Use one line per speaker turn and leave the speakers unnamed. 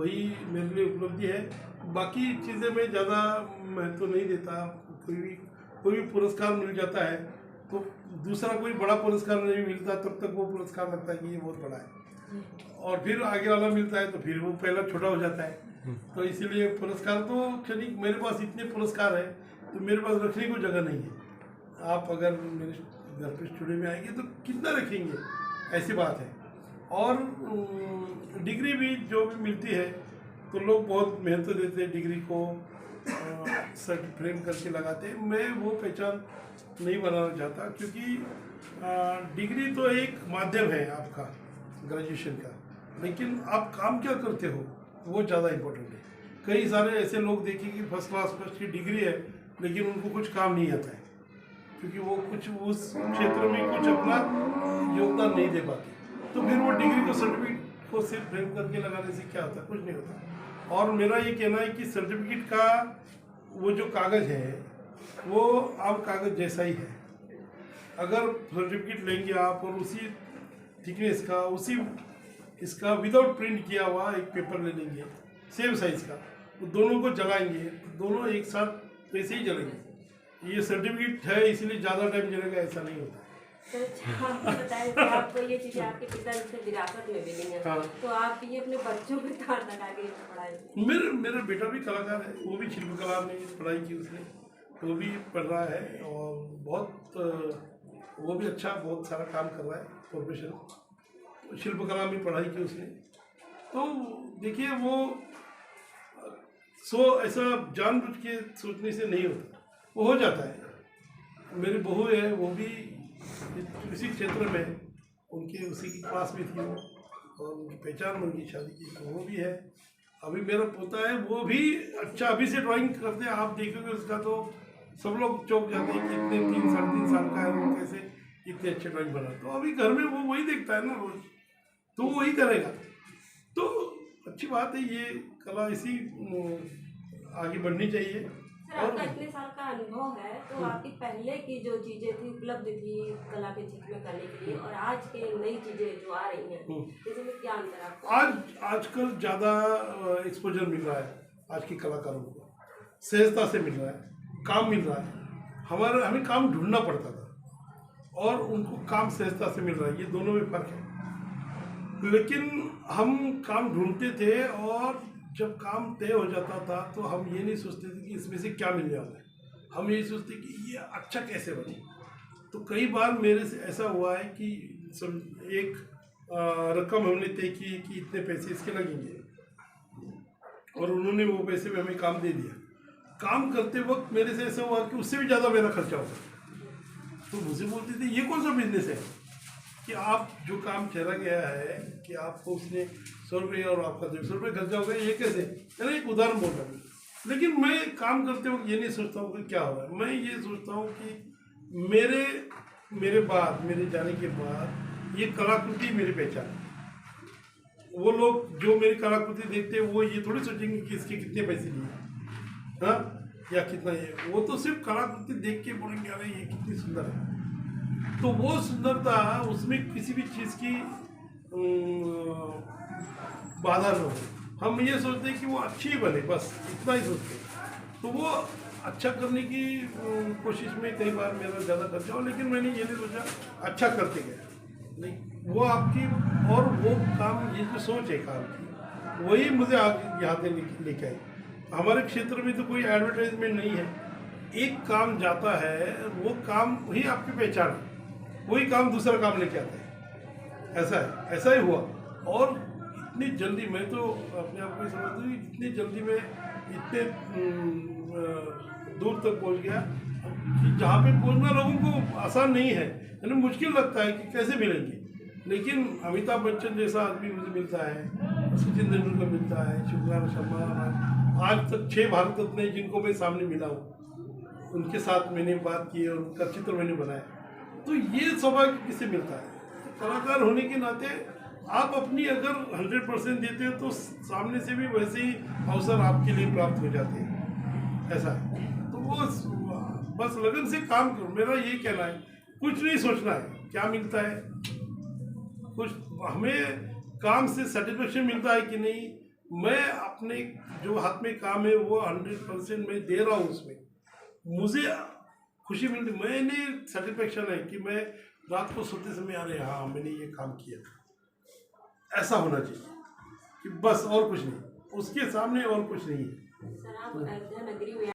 वही मेरे लिए उपलब्धि है। बाकी चीज़ें मैं ज़्यादा महत्व तो नहीं देता। कोई भी पुरस्कार मिल जाता है तो दूसरा कोई बड़ा पुरस्कार नहीं मिलता तब तक वो पुरस्कार लगता है कि ये बहुत बड़ा है, और फिर आगे वाला मिलता है तो फिर वो पहला छोटा हो जाता है। तो इसीलिए पुरस्कार तो क्षणिक, मेरे पास इतने पुरस्कार है तो मेरे पास रखने को जगह नहीं है। आप अगर मेरे घर पे स्टूडियो में आएंगे तो कितना रखेंगे, ऐसी बात है। और डिग्री भी जो भी मिलती है तो लोग बहुत मेहनत देते हैं डिग्री को, सर्ट फ्रेम करके लगाते हैं। मैं वो पहचान नहीं बनाना चाहता, क्योंकि डिग्री तो एक माध्यम है आपका ग्रेजुएशन का, लेकिन आप काम क्या करते हो वो ज़्यादा इम्पोर्टेंट है। कई सारे ऐसे लोग देखें कि फर्स्ट क्लास फर्स्ट की डिग्री है लेकिन उनको कुछ काम नहीं आता है, क्योंकि वो कुछ उस क्षेत्र में कुछ अपना योगदान नहीं दे पाते। तो फिर वो डिग्री को, सर्टिफिकेट को सिर्फ फ्रेम करके लगाने से क्या होता है, कुछ नहीं होता। और मेरा ये कहना है कि सर्टिफिकेट का वो जो कागज़ है वो आम कागज़ जैसा ही है। अगर सर्टिफिकेट लेंगे आप और उसी थिकनेस का, उसी इसका विदाउट प्रिंट किया हुआ एक पेपर ले लेंगे सेम साइज़ का, तो दोनों को जलाएंगे तो दोनों एक साथ वैसे ही जलेंगे। ये सर्टिफिकेट है इसलिए ज़्यादा टाइम जलेगा, ऐसा नहीं होता।
तो अच्छा, आप बताएं कि आपको ये चीज़ें आपके पिता से विरासत में मिली हैं। हाँ। तो आप ये अपने बच्चों पे तार लगा के पढ़ाई।
मेरा बेटा भी कलाकार है, वो भी शिल्पकला में पढ़ाई की उसने, वो भी पढ़ रहा है और बहुत वो भी अच्छा बहुत सारा काम कर रहा है प्रोफेशनल। शिल्पकला में पढ़ाई की उसने। तो देखिए वो ऐसा जानबूझ के सोचने से नहीं होता, वो हो जाता है। मेरी बहू है, वो भी इसी क्षेत्र में, उनकी उसी की क्लास में थी वो, और उनकी पहचान उनकी शादी की, तो वो भी है। अभी मेरा पोता है, वो भी अच्छा अभी से ड्राइंग करते हैं। आप देखोगे उसका तो सब लोग चौंक जाते हैं कि इतने 3 साढ़े 3 साल का है वो कैसे इतने अच्छे ड्राइंग बना। तो अभी घर में वो वही देखता है ना रोज, तो वही करेगा। तो अच्छी बात है, ये कला इसी आगे बढ़नी चाहिए।
सर, आपका इतने साल का अनुभव है, तो आपकी पहले की जो चीजें थी उपलब्ध थी कला के क्षेत्र में करने के लिए, और आज के नई चीजें जो आ रही हैं इसमें क्या अंतर है आपको?
आजकल ज़्यादा एक्सपोजर मिल रहा है, आज के कलाकारों को सहजता से मिल रहा है, काम मिल रहा है। हमें काम ढूंढना पड़ता था और उनको काम सहजता से मिल रहा है, ये दोनों में फर्क है। लेकिन हम काम ढूंढते थे और जब काम तय हो जाता था तो हम ये नहीं सोचते थे कि इसमें से क्या मिल जाता है, हम ये सोचते कि ये अच्छा कैसे बने। तो कई बार मेरे से ऐसा हुआ है कि एक रकम हमने तय की कि इतने पैसे इसके लगेंगे और उन्होंने वो पैसे में हमें काम दे दिया। काम करते वक्त मेरे से ऐसा हुआ कि उससे भी ज़्यादा मेरा खर्चा होगा। तो मुझे बोलते थे ये कौन सा बिजनेस है कि आप जो काम चला गया है कि आपको उसने 100 रुपये और आपका 150 रुपये खर्चा हो गया, ये कैसे? मैंने एक उदाहरण बोल रहा हूँ। लेकिन मैं काम करते वक्त ये नहीं सोचता हूँ कि क्या हो रहा है, मैं ये सोचता हूँ कि मेरे बाद, मेरे जाने के बाद ये कलाकृति मेरी पहचान। वो लोग जो मेरी कलाकृति देखते हैं वो ये थोड़ी सोचेंगे कि इसके कितने पैसे लिए, हाँ, या कितना ये, वो तो सिर्फ कलाकृति देख के बोलेंगे अरे ये कितनी सुंदर है। तो वो सुंदरता, उसमें किसी भी चीज़ की बाधा न हो। हम ये सोचते हैं कि वो अच्छी ही बने, बस इतना ही सोचते हैं। तो वो अच्छा करने की कोशिश में कई बार मेरा ज़्यादा खर्चा हो, लेकिन मैंने ये नहीं सोचा, अच्छा करते गए। नहीं, वो आपकी और वो काम, ये जो सोच है काम की, वही मुझे आगे यहाँ तक लेके आई। हमारे क्षेत्र में तो कोई एडवर्टाइजमेंट नहीं है, एक काम जाता है, वो काम वही आपकी पहचान है, वही काम दूसरा काम लेके आता है। ऐसा है, ऐसा ही हुआ। और इतनी जल्दी, मैं तो अपने आप को समझता हूँ इतनी जल्दी में इतने दूर तक पहुँच गया कि जहाँ पे पहुँचना लोगों को आसान नहीं है, यानी मुश्किल लगता है कि कैसे मिलेंगे। लेकिन अमिताभ बच्चन जैसा आदमी मुझे मिलता है, सचिन तेंदुलकर मिलता है, शिवकुमार शर्मा, आज तक 6 भारत रत्न हैं जिनको मैं सामने मिला हूँ, उनके साथ मैंने बात की और उनका चित्र मैंने बनाया। तो ये सौभाग्य किसे मिलता है? तो कलाकार होने के नाते आप अपनी अगर 100% देते हो तो सामने से भी वैसे ही अवसर आपके लिए प्राप्त हो जाते हैं, ऐसा है। तो वो बस लगन से काम करो, मेरा यही कहना है। कुछ नहीं सोचना है क्या मिलता है, कुछ हमें काम से सेटिस्फेक्शन मिलता है कि नहीं, मैं अपने जो हाथ में काम है वो 100% मैं दे रहा हूँ उसमें, मुझे खुशी मिलती, मैंने सेटिस्फेक्शन है कि मैं रात को सोते समय अरे हाँ मैंने ये काम किया, ऐसा होना चाहिए कि बस और कुछ नहीं, उसके सामने और कुछ नहीं है।
सर आप अयोध्या नगरी में